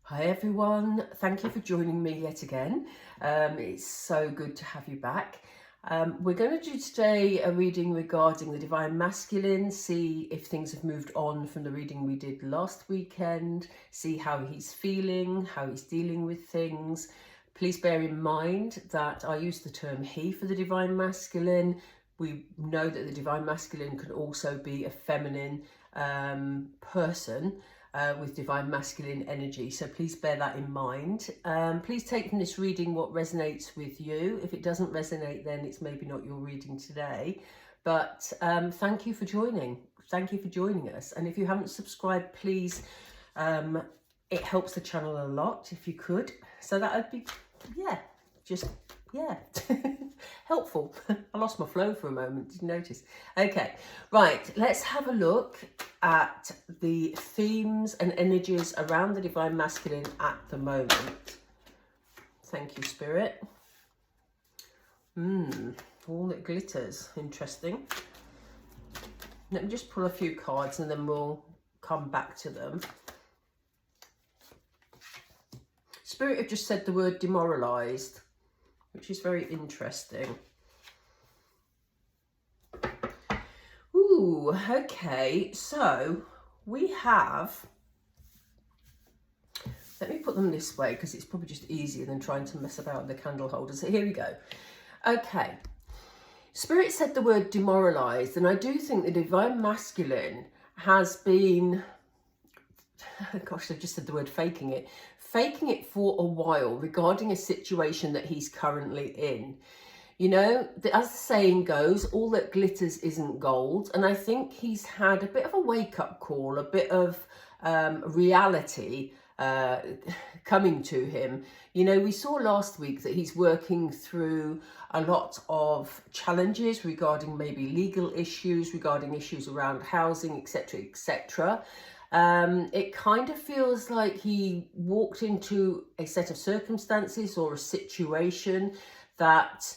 Hi everyone, thank you for joining me yet again. It's so good to have you back. We're going to do today a reading regarding the Divine Masculine, see if things have moved on from the reading we did last weekend, see how he's feeling, how he's dealing with things. Please bear in mind that I use the term he for the Divine Masculine. We know that the Divine Masculine can also be a feminine person with Divine Masculine energy. So please bear that in mind. Please take from this reading what resonates with you. If it doesn't resonate, then it's maybe not your reading today. But thank you for joining. Thank you for joining us. And if you haven't subscribed, please, it helps the channel a lot if you could. So that would be, helpful. I lost my flow for a moment, did you notice? Okay, right, let's have a look at the themes and energies around the Divine Masculine at the moment. Thank you, Spirit. All that glitters, interesting. Let me just pull a few cards and then we'll come back to them. Spirit have just said the word demoralised, which is very interesting. Ooh, okay, so we have, let me put them this way because it's probably just easier than trying to mess about with the candle holders. So here we go. Okay, Spirit said the word demoralised, and I do think the Divine Masculine has been, gosh, they've just said the word faking it for a while regarding a situation that he's currently in. You know, as the saying goes, all that glitters isn't gold. And I think he's had a bit of a wake-up call, a bit of reality coming to him. You know, we saw last week that he's working through a lot of challenges regarding maybe legal issues, regarding issues around housing, etc., etc. It kind of feels like he walked into a set of circumstances or a situation that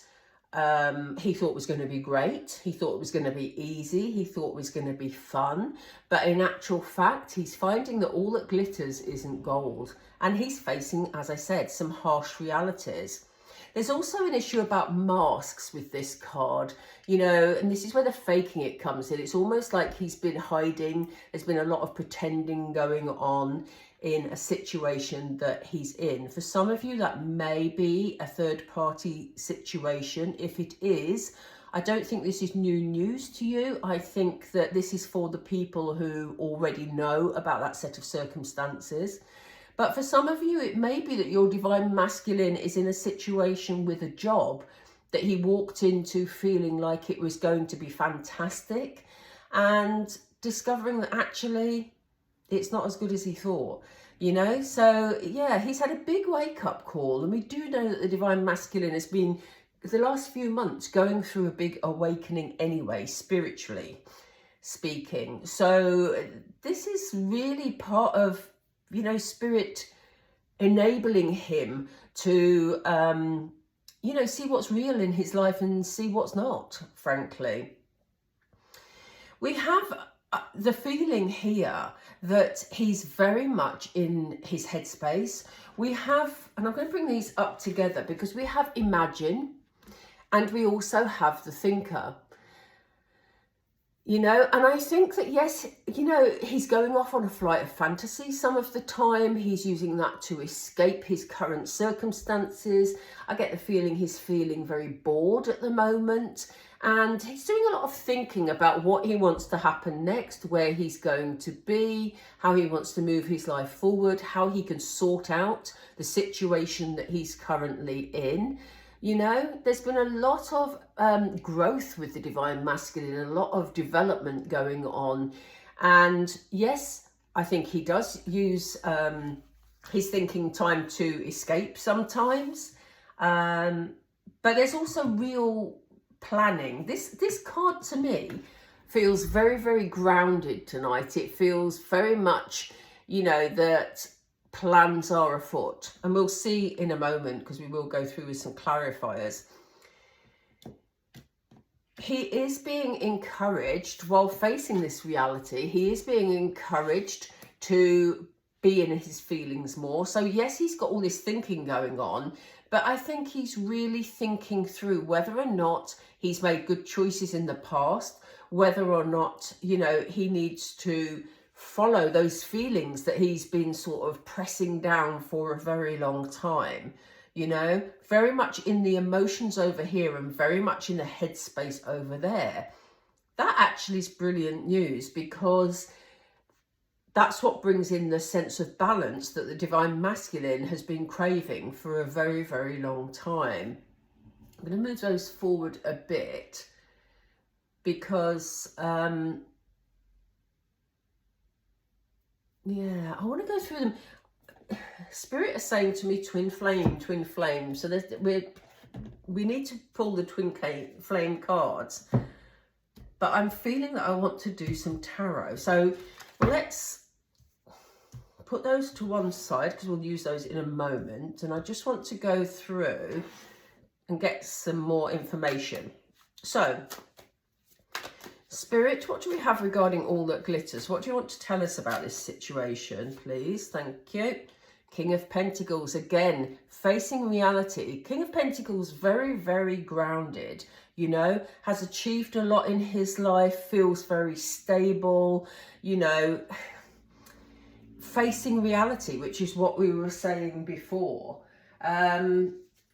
he thought was going to be great. He thought it was going to be easy. He thought it was going to be fun. But in actual fact, he's finding that all that glitters isn't gold. And he's facing, as I said, some harsh realities. There's also an issue about masks with this card, you know, and this is where the faking it comes in. It's almost like he's been hiding. There's been a lot of pretending going on in a situation that he's in. For some of you, that may be a third-party situation. If it is, I don't think this is new news to you. I think that this is for the people who already know about that set of circumstances. But for some of you, it may be that your Divine Masculine is in a situation with a job that he walked into feeling like it was going to be fantastic and discovering that actually it's not as good as he thought, you know? So yeah, he's had a big wake-up call, and we do know that the Divine Masculine has been, the last few months, going through a big awakening anyway, spiritually speaking. So this is really part of, you know, Spirit enabling him to, you know, see what's real in his life and see what's not, frankly. We have the feeling here that he's very much in his headspace. We have, and I'm going to bring these up together because we have Imagine and we also have the Thinker. You know, and I think that, yes, you know, he's going off on a flight of fantasy some of the time. He's using that to escape his current circumstances. I get the feeling he's feeling very bored at the moment. And he's doing a lot of thinking about what he wants to happen next, where he's going to be, how he wants to move his life forward, how he can sort out the situation that he's currently in. You know, there's been a lot of growth with the Divine Masculine, a lot of development going on. And yes, I think he does use his thinking time to escape sometimes. But there's also real planning. This card to me feels very, very grounded tonight. It feels very much, you know, that plans are afoot, and we'll see in a moment because we will go through with some clarifiers. He is being encouraged while facing this reality. He is being encouraged to be in his feelings more. So yes, he's got all this thinking going on, but I think he's really thinking through whether or not he's made good choices in the past, whether or not, you know, he needs to follow those feelings that he's been sort of pressing down for a very long time. You know, very much in the emotions over here and very much in the headspace over there. That actually is brilliant news, because that's what brings in the sense of balance that the Divine Masculine has been craving for a very, very long time. I'm going to move those forward a bit because, yeah, I want to go through them. Spirit is saying to me, twin flame. So we need to pull the twin flame cards, but I'm feeling that I want to do some tarot. So let's put those to one side because we'll use those in a moment. And I just want to go through and get some more information. So, Spirit, what do we have regarding all that glitters? What do you want to tell us about this situation, please? Thank you. King of Pentacles, again, facing reality. King of Pentacles, very, very grounded, you know, has achieved a lot in his life, feels very stable, you know, facing reality, which is what we were saying before.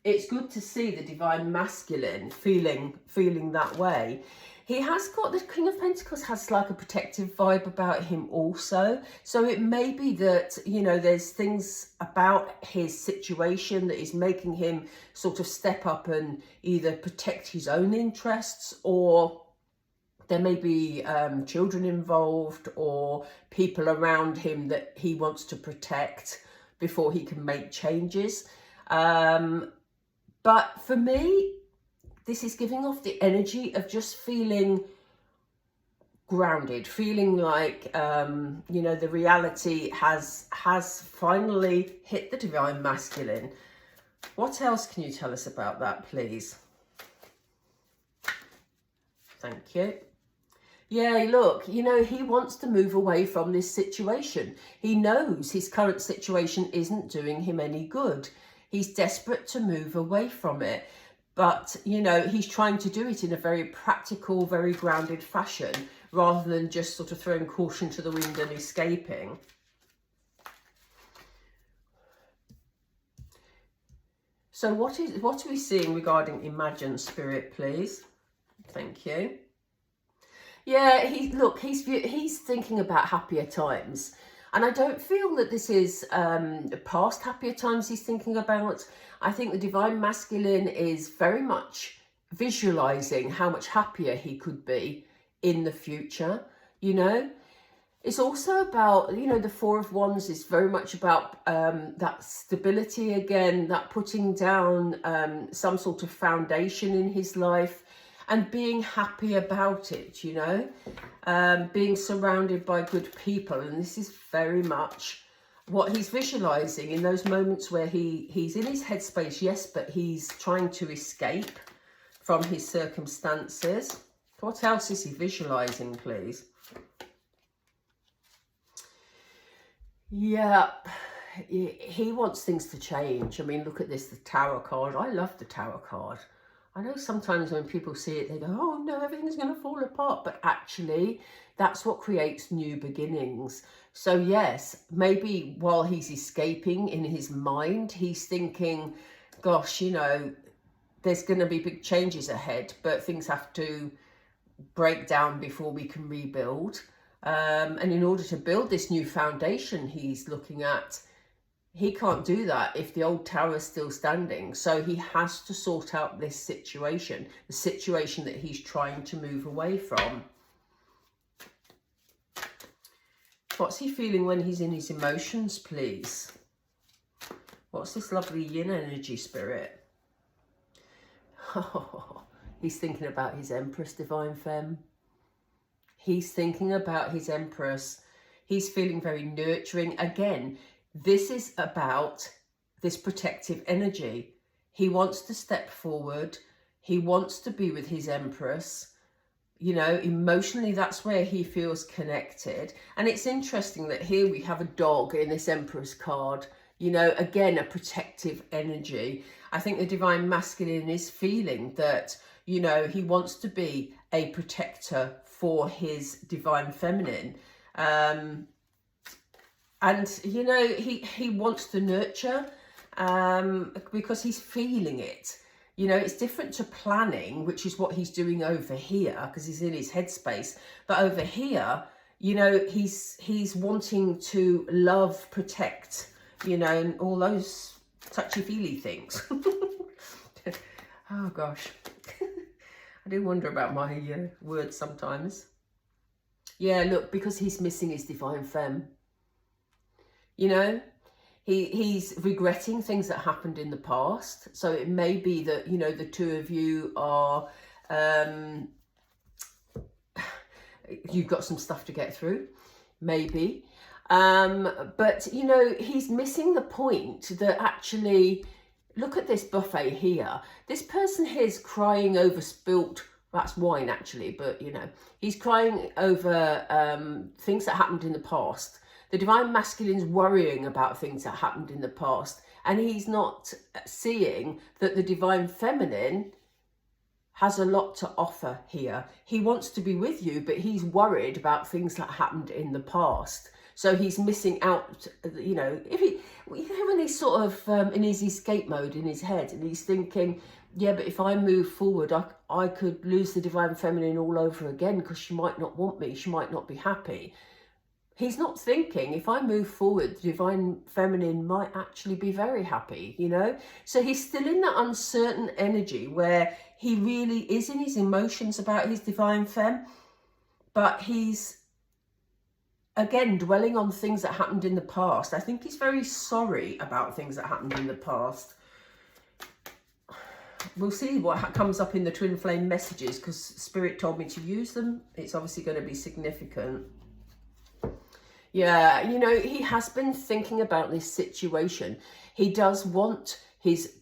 It's good to see the Divine Masculine feeling that way. He has got, the King of Pentacles has like a protective vibe about him also. So it may be that, you know, there's things about his situation that is making him sort of step up and either protect his own interests, or there may be children involved or people around him that he wants to protect before he can make changes. But for me, this is giving off the energy of just feeling grounded, feeling like, you know, the reality has finally hit the Divine Masculine. What else can you tell us about that, please? Thank you. Yeah, look, you know, he wants to move away from this situation. He knows his current situation isn't doing him any good. He's desperate to move away from it. But, you know, he's trying to do it in a very practical, very grounded fashion, rather than just sort of throwing caution to the wind and escaping. So what are we seeing regarding Imagine, Spirit, please? Thank you. Yeah, he's thinking about happier times. And I don't feel that this is past happier times he's thinking about. I think the Divine Masculine is very much visualizing how much happier he could be in the future, you know. It's also about, you know, the Four of Wands is very much about that stability again, that putting down some sort of foundation in his life and being happy about it, you know, being surrounded by good people. And this is very much what he's visualizing in those moments where he's in his headspace, yes, but he's trying to escape from his circumstances. What else is he visualizing, please? Yeah, he wants things to change. I mean, look at this, the Tower card. I love the Tower card. I know sometimes when people see it, they go, oh no, everything's going to fall apart. But actually, that's what creates new beginnings. So yes, maybe while he's escaping in his mind, he's thinking, gosh, you know, there's going to be big changes ahead, but things have to break down before we can rebuild. And in order to build this new foundation he's looking at, he can't do that if the old tower is still standing. So he has to sort out this situation, the situation that he's trying to move away from. What's he feeling when he's in his emotions, please? What's this lovely yin energy, Spirit? Oh, he's thinking about his Empress, Divine Femme. He's thinking about his Empress. He's feeling very nurturing. Again, this is about this protective energy. He wants to step forward. He wants to be with his Empress. You know, emotionally, that's where he feels connected. And it's interesting that here we have a dog in this Empress card. You know, again, a protective energy. I think the Divine Masculine is feeling that, you know, he wants to be a protector for his Divine Feminine. And, you know, he wants to nurture because he's feeling it. You know, it's different to planning, which is what he's doing over here because he's in his headspace. But over here, you know, he's wanting to love, protect, you know, and all those touchy-feely things. Oh, gosh. I do wonder about my words sometimes. Yeah, look, because he's missing his Divine Femme. You know? He's regretting things that happened in the past. So it may be that, you know, the two of you are, you've got some stuff to get through, maybe. But, you know, he's missing the point that actually, look at this buffet here. This person here is crying over spilt, that's wine actually, but, you know, he's crying over things that happened in the past. The Divine Masculine's worrying about things that happened in the past, and he's not seeing that the Divine Feminine has a lot to offer here. He wants to be with you, but he's worried about things that happened in the past. So he's missing out, you know, when he's sort of in his escape mode in his head, and he's thinking, yeah, but if I move forward, I could lose the Divine Feminine all over again because she might not want me, she might not be happy. He's not thinking, if I move forward, the Divine Feminine might actually be very happy, you know? So he's still in that uncertain energy where he really is in his emotions about his Divine Femme, but he's, again, dwelling on things that happened in the past. I think he's very sorry about things that happened in the past. We'll see what comes up in the Twin Flame messages because Spirit told me to use them. It's obviously going to be significant. Yeah, you know, he has been thinking about this situation. He does want his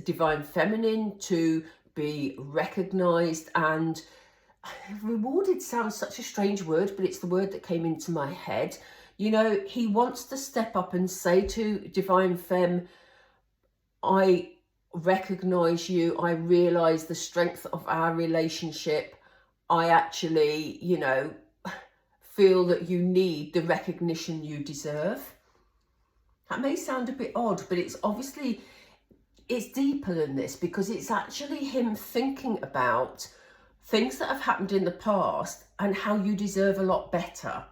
Divine Feminine to be recognised and rewarded. Sounds such a strange word, but it's the word that came into my head. You know, he wants to step up and say to Divine Femme, I recognise you, I realise the strength of our relationship. I actually, you know, feel that you need the recognition you deserve. That may sound a bit odd, but it's obviously, it's deeper than this because it's actually him thinking about things that have happened in the past and how you deserve a lot better.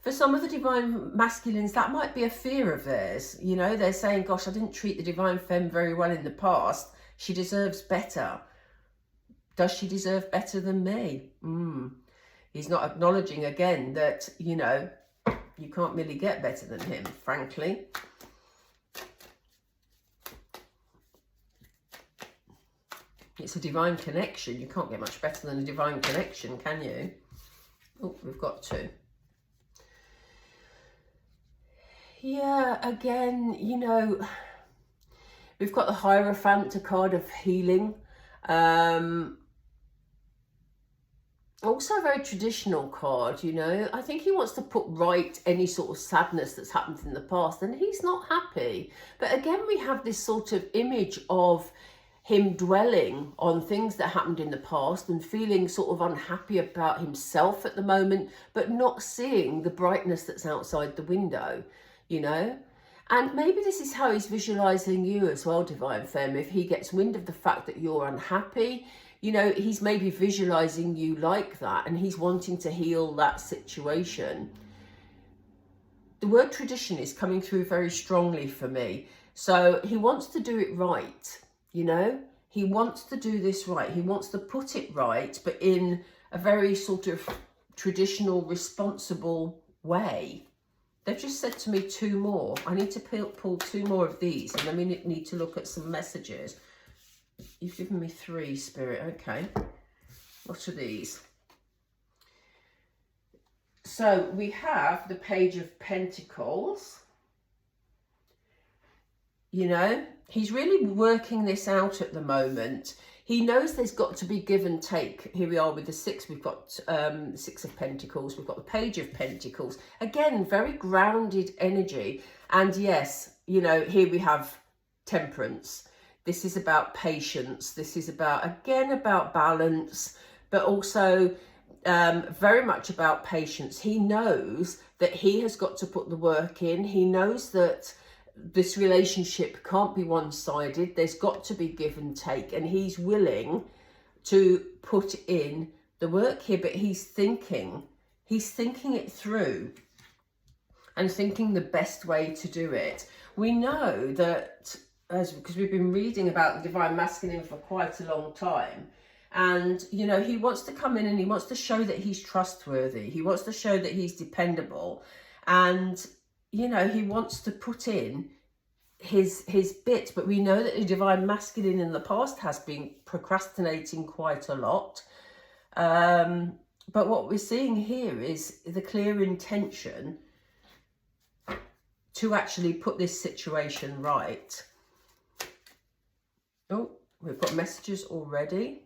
For some of the Divine Masculines, that might be a fear of theirs. You know, they're saying, gosh, I didn't treat the Divine Femme very well in the past. She deserves better. Does she deserve better than me? He's not acknowledging again that, you know, you can't really get better than him, frankly. It's a divine connection. You can't get much better than a divine connection, can you? Oh, we've got two. Yeah, again, you know, we've got the Hierophant, a card of healing. Also a very traditional card, you know. I think he wants to put right any sort of sadness that's happened in the past, and he's not happy. But again, we have this sort of image of him dwelling on things that happened in the past and feeling sort of unhappy about himself at the moment, but not seeing the brightness that's outside the window, you know. And maybe this is how he's visualizing you as well, Divine Femme. If he gets wind of the fact that you're unhappy, you know, he's maybe visualizing you like that and he's wanting to heal that situation. The word tradition is coming through very strongly for me. So he wants to do it right, you know. He wants to do this right. He wants to put it right, but in a very sort of traditional, responsible way. They've just said to me two more. I need to pull two more of these, and then we need to look at some messages. You've given me three, Spirit. Okay. What are these? So we have the Page of Pentacles. You know, he's really working this out at the moment. He knows there's got to be give and take. Here we are with the 6. We've got 6 of Pentacles. We've got the Page of Pentacles. Again, very grounded energy. And yes, you know, here we have Temperance. This is about patience. This is about, again, about balance, but also very much about patience. He knows that he has got to put the work in. He knows that this relationship can't be one-sided. There's got to be give and take, and he's willing to put in the work here, but he's thinking it through and thinking the best way to do it. We know that, because we've been reading about the Divine Masculine for quite a long time, and you know, he wants to come in and he wants to show that he's trustworthy. He wants to show that he's dependable, and you know, he wants to put in his bit. But we know that the Divine Masculine in the past has been procrastinating quite a lot. But what we're seeing here is the clear intention to actually put this situation right. Oh, we've got messages already.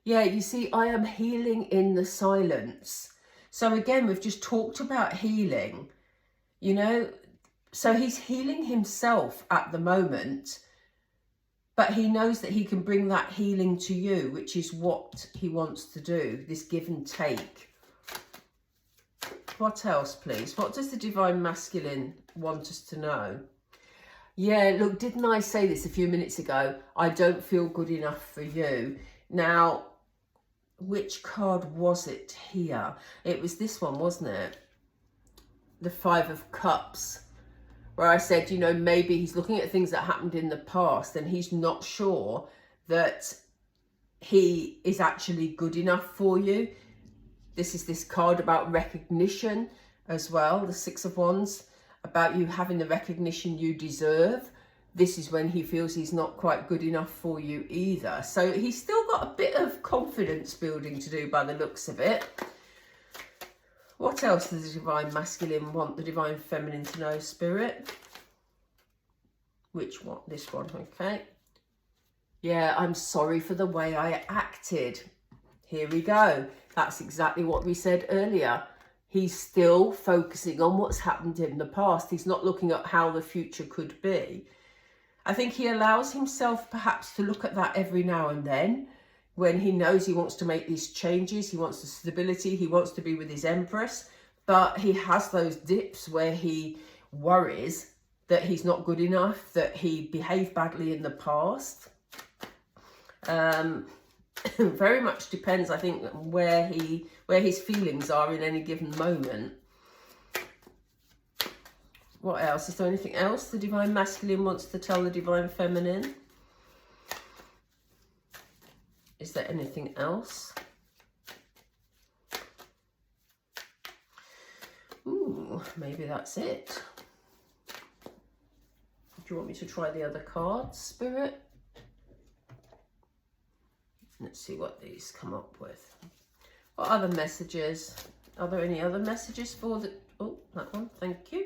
Yeah, you see, I am healing in the silence. So again, we've just talked about healing. You know, so he's healing himself at the moment, but he knows that he can bring that healing to you, which is what he wants to do, this give and take. What else, please? What does the Divine Masculine want us to know? Yeah, look, didn't I say this a few minutes ago? I don't feel good enough for you. Now, which card was it here? It was this one, wasn't it? The 5 of Cups, where I said, you know, maybe he's looking at things that happened in the past and he's not sure that he is actually good enough for you. This is this card about recognition as well, the 6 of Wands, about you having the recognition you deserve. This is when he feels he's not quite good enough for you either. So he's still got a bit of confidence building to do by the looks of it. What else does the Divine Masculine want the Divine Feminine to know, Spirit? Which one? This one, okay. Yeah, I'm sorry for the way I acted. Here we go. That's exactly what we said earlier. He's still focusing on what's happened in the past. He's not looking at how the future could be. I think he allows himself perhaps to look at that every now and then, when he knows he wants to make these changes, he wants the stability, he wants to be with his Empress, but he has those dips where he worries that he's not good enough, that he behaved badly in the past. Very much depends, I think, where his feelings are in any given moment. What else? Is there anything else the Divine Masculine wants to tell the Divine Feminine? Is there anything else? Ooh, maybe that's it. Do you want me to try the other cards, Spirit? Let's see what these come up with. What other messages? Are there any other messages for the... Oh, that one. Thank you.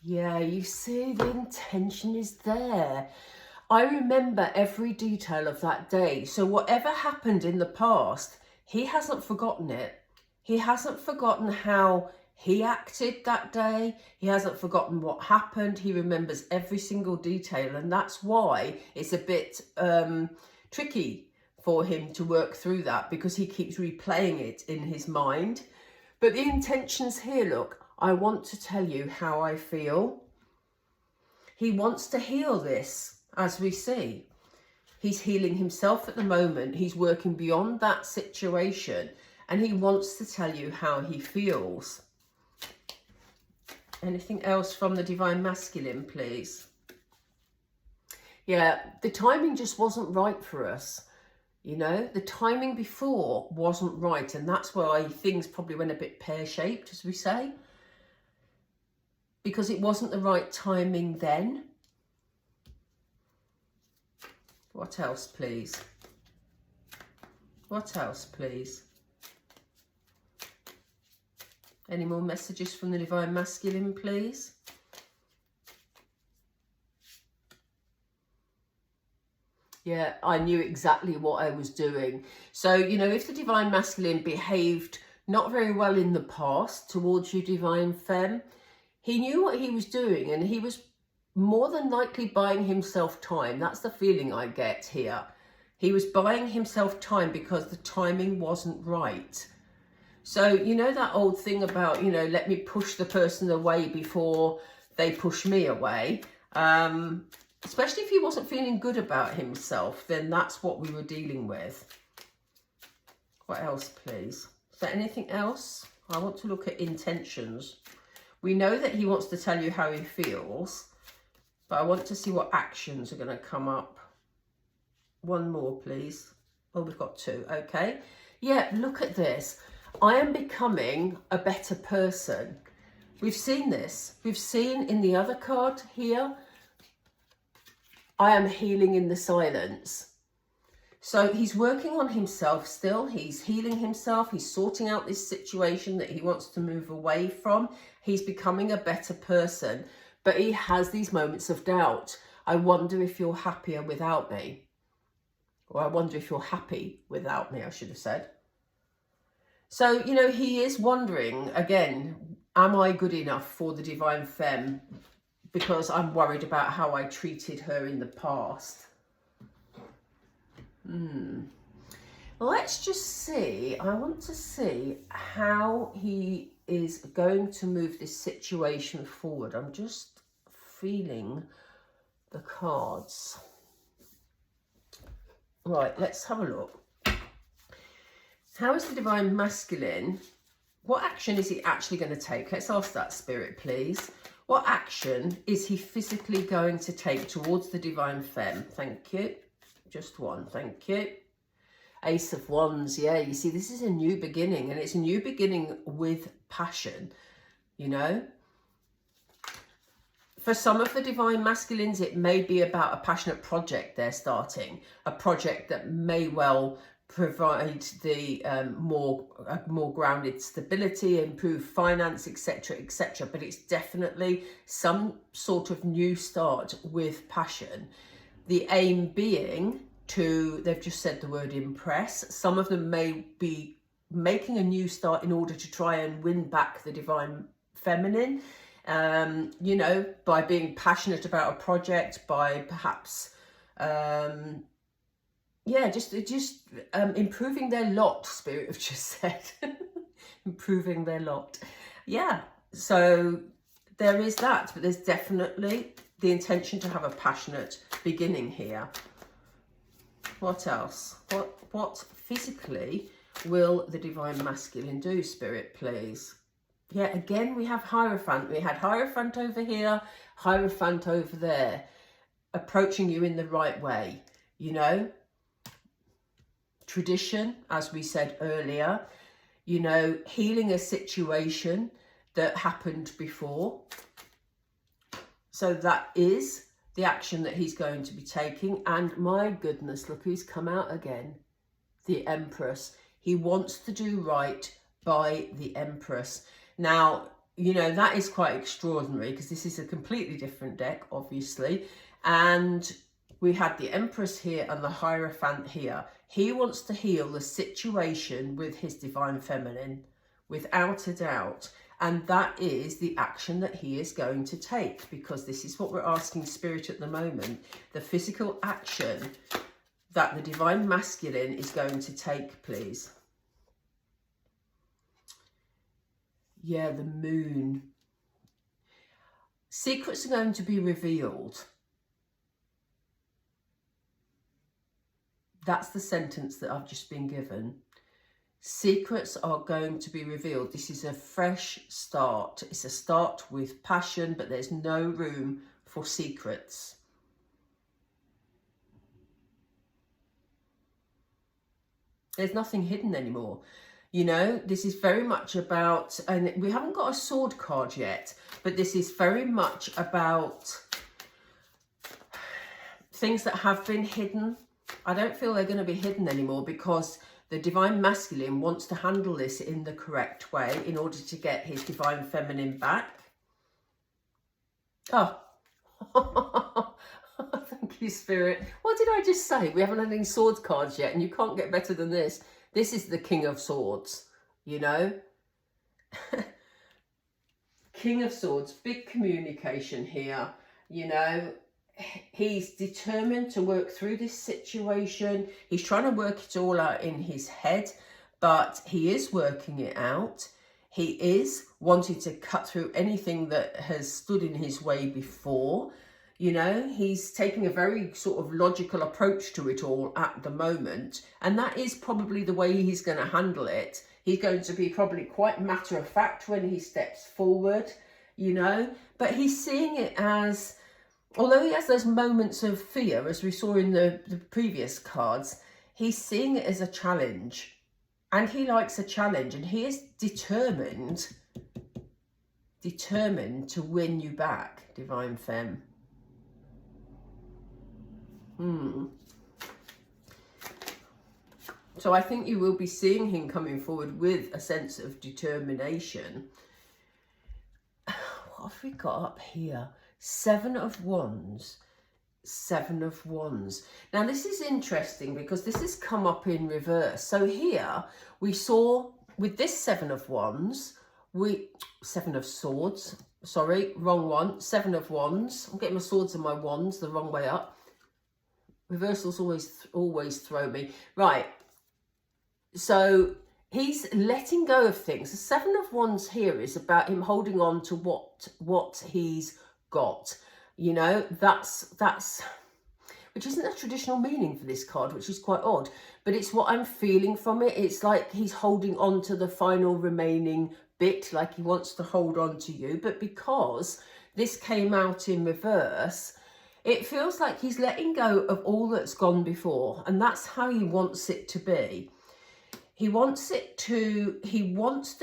Yeah, you see, the intention is there. I remember every detail of that day. So whatever happened in the past, he hasn't forgotten it. He hasn't forgotten how he acted that day. He hasn't forgotten what happened. He remembers every single detail. And that's why it's a bit tricky for him to work through that, because he keeps replaying it in his mind. But the intentions here, look, I want to tell you how I feel. He wants to heal this. As we see, he's healing himself at the moment. He's working beyond that situation, and he wants to tell you how he feels. Anything else from the Divine Masculine, please? Yeah, the timing just wasn't right for us. You know, the timing before wasn't right, and that's why things probably went a bit pear-shaped, as we say, because it wasn't the right timing then. What else, please? What else, please? Any more messages from the Divine Masculine, please? Yeah, I knew exactly what I was doing. So, you know, if the Divine Masculine behaved not very well in the past towards you, Divine Femme, he knew what he was doing, and he was more than likely buying himself time. That's the feeling I get here. He was buying himself time because the timing wasn't right. So, you know, that old thing about, you know, let me push the person away before they push me away. Especially if he wasn't feeling good about himself, then that's what we were dealing with. What else, please? Is there anything else? I want to look at intentions. We know that he wants to tell you how he feels, but I want to see what actions are going to come up. One more, please. Oh, we've got two. Okay. Yeah, look at this. I am becoming a better person. We've seen this. We've seen in the other card here, I am healing in the silence. So he's working on himself still. He's healing himself. He's sorting out this situation that he wants to move away from. He's becoming a better person. But he has these moments of doubt. I wonder if you're happier without me. Or I wonder if you're happy without me, I should have said. So, you know, he is wondering, again, am I good enough for the Divine Femme? Because I'm worried about how I treated her in the past. Let's just see. I want to see how he is going to move this situation forward. I'm just feeling the cards. Right, let's have a look. How is the Divine Masculine? What action is he actually going to take? Let's ask that, Spirit, please. What action is he physically going to take towards the Divine Femme? Thank you. Just one. Thank you. Ace of Wands. Yeah, you see, this is a new beginning, and it's a new beginning with passion, you know. For some of the Divine Masculines, it may be about a passionate project they're starting, a project that may well provide the more grounded stability, improve finance, etc., etc. But it's definitely some sort of new start with passion. The aim being to, they've just said the word impress. Some of them may be making a new start in order to try and win back the Divine Feminine, you know, by being passionate about a project, by perhaps yeah, just improving their lot, Spirit have just said. Improving their lot. Yeah, so there is that, but there's definitely the intention to have a passionate beginning here. What else? What physically will the Divine Masculine do, Spirit, please? Yeah, again, we have Hierophant. We had Hierophant over here, Hierophant over there, approaching you in the right way, you know. Tradition, as we said earlier, you know, healing a situation that happened before. So that is the action that he's going to be taking. And my goodness, look who's come out again. The Empress. He wants to do right by the Empress. Now, you know, that is quite extraordinary because this is a completely different deck, obviously. And we had the Empress here and the Hierophant here. He wants to heal the situation with his Divine Feminine, without a doubt. And that is the action that he is going to take, because this is what we're asking Spirit at the moment. The physical action that the Divine Masculine is going to take, please. Yeah, the Moon. Secrets are going to be revealed. That's the sentence that I've just been given. Secrets are going to be revealed. This is a fresh start. It's a start with passion, but there's no room for secrets. There's nothing hidden anymore. You know, this is very much about, and we haven't got a sword card yet, but this is very much about things that have been hidden. I don't feel they're going to be hidden anymore, because the Divine Masculine wants to handle this in the correct way in order to get his Divine Feminine back. Oh, thank Thank you, Spirit. What did I just say? We haven't had any swords cards yet, and you can't get better than this. This is the King of Swords, you know? King of Swords, big communication here, you know? He's determined to work through this situation. He's trying to work it all out in his head, but he is working it out. He is wanting to cut through anything that has stood in his way before. You know, he's taking a very sort of logical approach to it all at the moment. And that is probably the way he's going to handle it. He's going to be probably quite matter of fact when he steps forward, you know. But he's seeing it as, although he has those moments of fear, as we saw in the previous cards, he's seeing it as a challenge. And he likes a challenge. And he is determined to win you back, Divine Femme. So I think you will be seeing him coming forward with a sense of determination. What have we got up here? Seven of Wands. Seven of Wands. Now this is interesting because this has come up in reverse. So here we saw with this Seven of Wands, Seven of Swords. Sorry, wrong one. Seven of Wands. I'm getting my swords and my wands the wrong way up. Reversals always throw me. Right. So he's letting go of things. The Seven of Wands here is about him holding on to what he's got. You know, that's which isn't a traditional meaning for this card, which is quite odd. But it's what I'm feeling from it. It's like he's holding on to the final remaining bit, like he wants to hold on to you. But because this came out in reverse, it feels like he's letting go of all that's gone before. And that's how he wants it to be. He wants to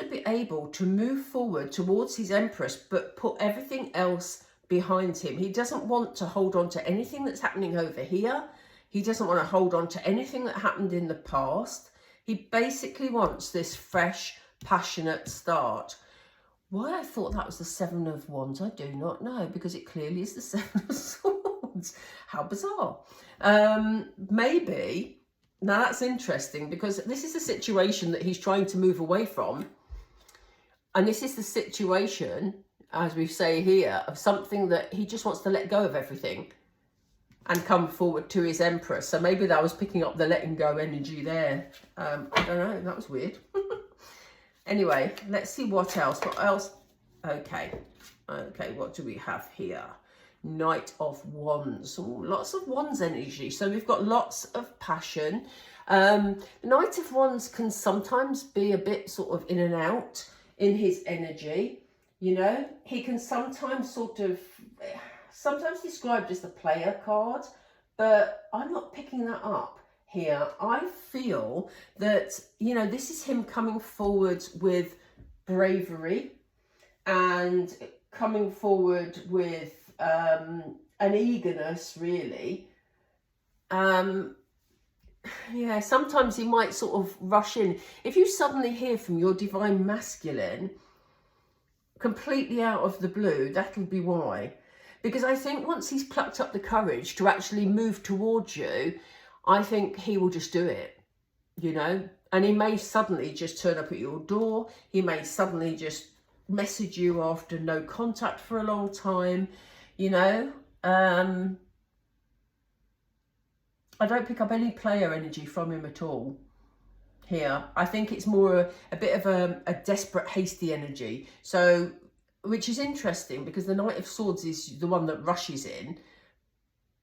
be able to move forward towards his Empress, but put everything else behind him. He doesn't want to hold on to anything that's happening over here. He doesn't want to hold on to anything that happened in the past. He basically wants this fresh, passionate start. Why I thought that was the Seven of Wands, I do not know, because it clearly is the Seven of Swords. How bizarre. Maybe, now that's interesting, because this is a situation that he's trying to move away from. And this is the situation, as we say here, of something that he just wants to let go of everything and come forward to his Empress. So maybe that was picking up the letting go energy there. I don't know, that was weird. Anyway, let's see what else. What else? Okay, what do we have here? Knight of Wands. Ooh, lots of Wands energy. So we've got lots of passion. The Knight of Wands can sometimes be a bit sort of in and out in his energy. You know, he can sometimes sometimes described as the player card, but I'm not picking that up here. I feel that, you know, this is him coming forward with bravery and coming forward with an eagerness, really. Yeah, sometimes he might sort of rush in. If you suddenly hear from your Divine Masculine completely out of the blue, that'll be why. Because I think once he's plucked up the courage to actually move towards you, I think he will just do it, you know. And he may suddenly just turn up at your door. He may suddenly just message you after no contact for a long time, you know. I don't pick up any player energy from him at all here. I think it's more a bit of a desperate, hasty energy. So, which is interesting because the Knight of Swords is the one that rushes in.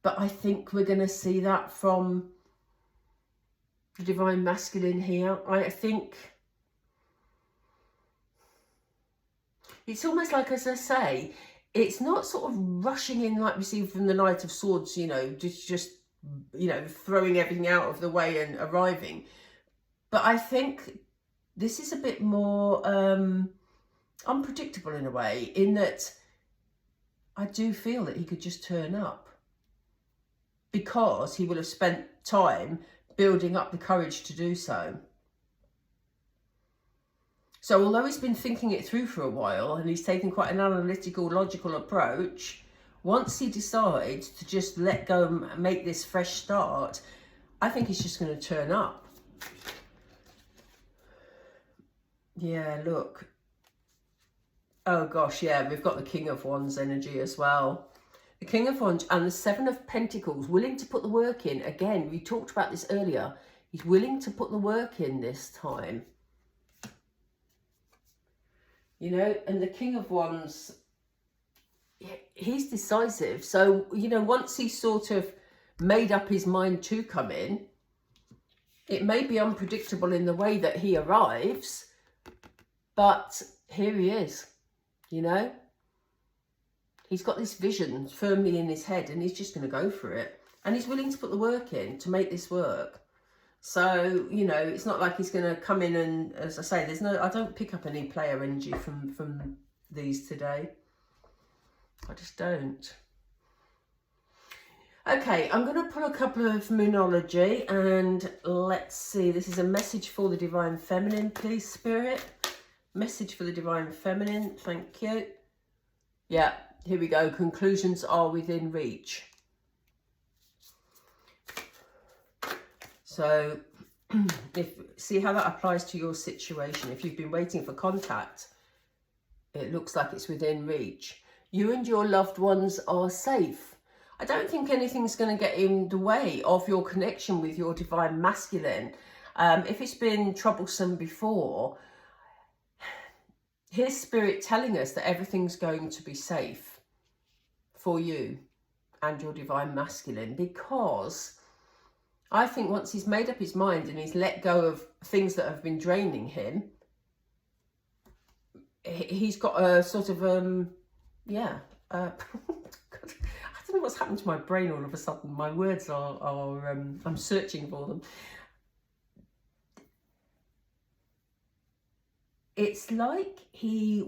But I think we're going to see that from the Divine Masculine here. I think it's almost like, as I say, it's not sort of rushing in like we see from the Knight of Swords, you know, just you know, throwing everything out of the way and arriving. But I think this is a bit more unpredictable in a way, in that I do feel that he could just turn up because he will have spent time building up the courage to do so. So although he's been thinking it through for a while and he's taken quite an analytical, logical approach, once he decides to just let go and make this fresh start, I think he's just going to turn up. Yeah, look. Oh gosh, yeah, we've got the King of Wands energy as well. The King of Wands and the Seven of Pentacles, willing to put the work in. Again, we talked about this earlier. He's willing to put the work in this time. You know, and the King of Wands, he's decisive. So, you know, once he's sort of made up his mind to come in, it may be unpredictable in the way that he arrives, but here he is, you know. He's got this vision firmly in his head and he's just going to go for it. And he's willing to put the work in to make this work. So, you know, it's not like he's going to come in and, as I say, I don't pick up any player energy from these today. I just don't. Okay, I'm going to pull a couple of Moonology and let's see. This is a message for the Divine Feminine, please, Spirit. Message for the Divine Feminine, thank you. Yeah, here we go. Conclusions are within reach. So, see how that applies to your situation. If you've been waiting for contact, it looks like it's within reach. You and your loved ones are safe. I don't think anything's going to get in the way of your connection with your Divine Masculine. If it's been troublesome before, here's Spirit telling us that everything's going to be safe for you and your Divine Masculine, because I think once he's made up his mind and he's let go of things that have been draining him, he's got a sort of, God, I don't know what's happened to my brain all of a sudden. My words are I'm searching for them. It's like he's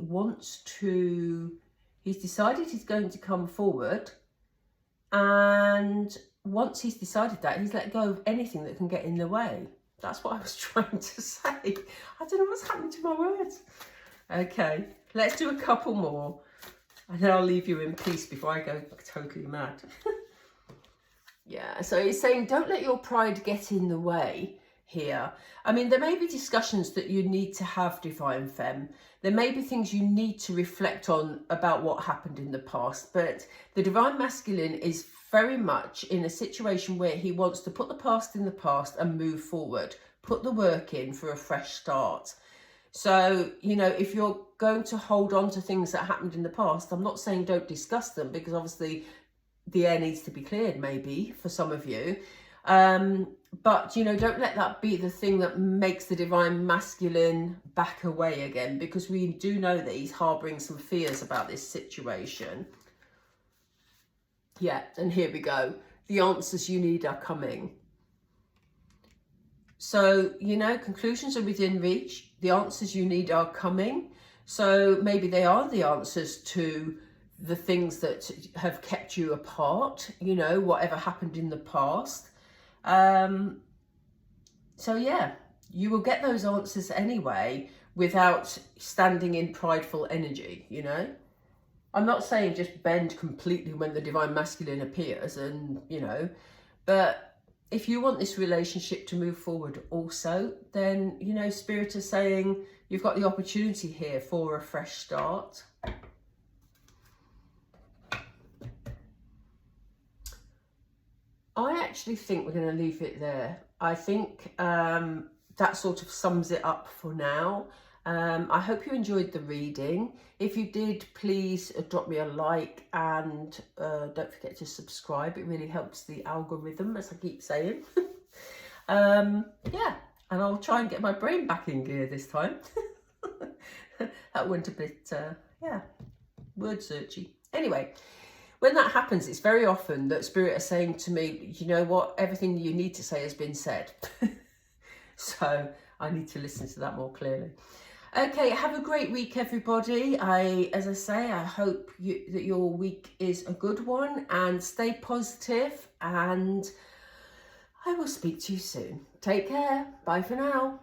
decided he's going to come forward, and once he's decided that, he's let go of anything that can get in the way. That's what I was trying to say. I don't know what's happened to my words. Okay, let's do a couple more. And then I'll leave you in peace before I go totally mad. Yeah, so he's saying don't let your pride get in the way here. I mean, there may be discussions that you need to have, Divine Femme. There may be things you need to reflect on about what happened in the past. But the Divine Masculine is very much in a situation where he wants to put the past in the past and move forward. Put the work in for a fresh start. So, you know, if you're going to hold on to things that happened in the past, I'm not saying don't discuss them, because obviously the air needs to be cleared maybe for some of you. But, you know, don't let that be the thing that makes the Divine Masculine back away again, because we do know that he's harbouring some fears about this situation. Yeah, and here we go. The answers you need are coming. So, you know, conclusions are within reach. The answers you need are coming. So maybe they are the answers to the things that have kept you apart, you know, whatever happened in the past. So yeah, you will get those answers anyway without standing in prideful energy, you know. I'm not saying just bend completely when the Divine Masculine appears and, you know, but if you want this relationship to move forward also, then, you know, Spirit is saying you've got the opportunity here for a fresh start. I actually think we're going to leave it there. I think that sort of sums it up for now. I hope you enjoyed the reading. If you did, please drop me a like and don't forget to subscribe. It really helps the algorithm, as I keep saying. Yeah, and I'll try and get my brain back in gear this time. That went a bit, yeah, word searchy. Anyway, when that happens, it's very often that Spirit are saying to me, you know what, everything you need to say has been said. So I need to listen to that more clearly. Okay, have a great week, everybody. As I say, I hope that your week is a good one, and stay positive, and I will speak to you soon. Take care. Bye for now.